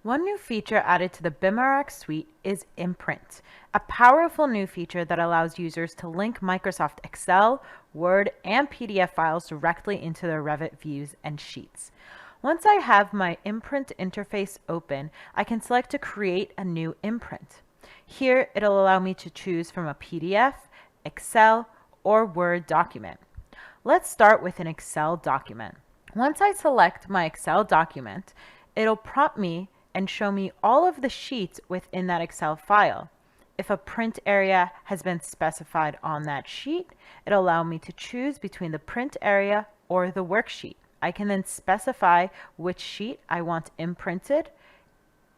One new feature added to the BIMrx suite is Imprint, a powerful new feature that allows users to link Microsoft Excel, Word, and PDF files directly into their Revit views and sheets. Once I have my Imprint interface open, I can select to create a new imprint. Here, it'll allow me to choose from a PDF, Excel, or Word document. Let's start with an Excel document. Once I select my Excel document, it'll prompt me and show me all of the sheets within that Excel file. If a print area has been specified on that sheet, it'll allow me to choose between the print area or the worksheet. I can then specify which sheet I want imprinted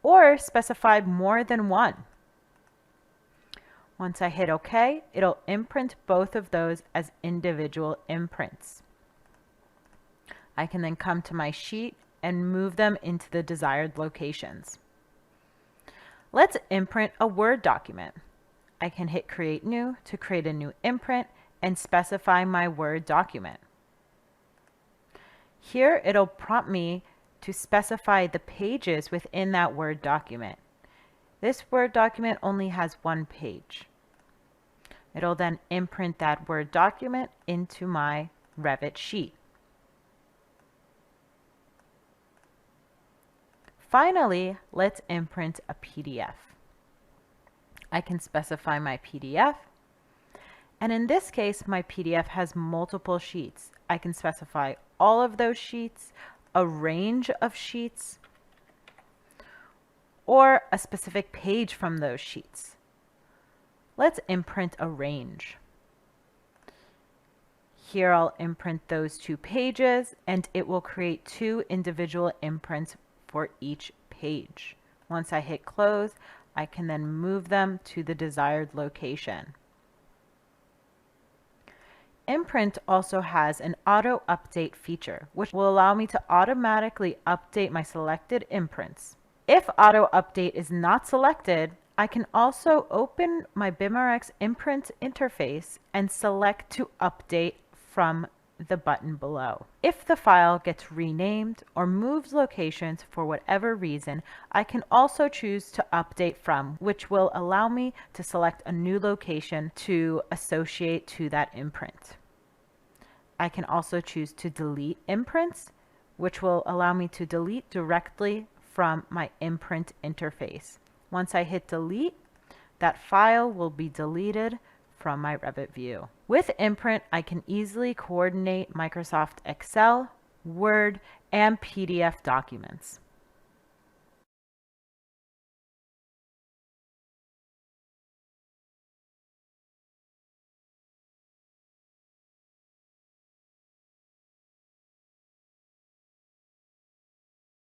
or specify more than one. Once I hit OK, it'll imprint both of those as individual imprints. I can then come to my sheet and move them into the desired locations. Let's imprint a Word document. I can hit Create New to create a new imprint and specify my Word document. Here it'll prompt me to specify the pages within that Word document. This Word document only has one page. It'll then imprint that Word document into my Revit sheet. Finally, let's imprint a PDF. I can specify my PDF, and in this case, my PDF has multiple sheets. I can specify all of those sheets, a range of sheets, or a specific page from those sheets. Let's imprint a range. Here I'll imprint those 2 pages, and it will create 2 individual imprints for each page. Once I hit close, I can then move them to the desired location. Imprint also has an auto update feature, which will allow me to automatically update my selected imprints. If auto update is not selected, I can also open my BIMrx imprint interface and select to update from the button below. If the file gets renamed or moves locations for whatever reason, I can also choose to update from, which will allow me to select a new location to associate to that imprint. I can also choose to delete imprints, which will allow me to delete directly from my imprint interface. Once I hit delete, that file will be deleted from my Revit view. With Imprint, I can easily coordinate Microsoft Excel, Word, and PDF documents.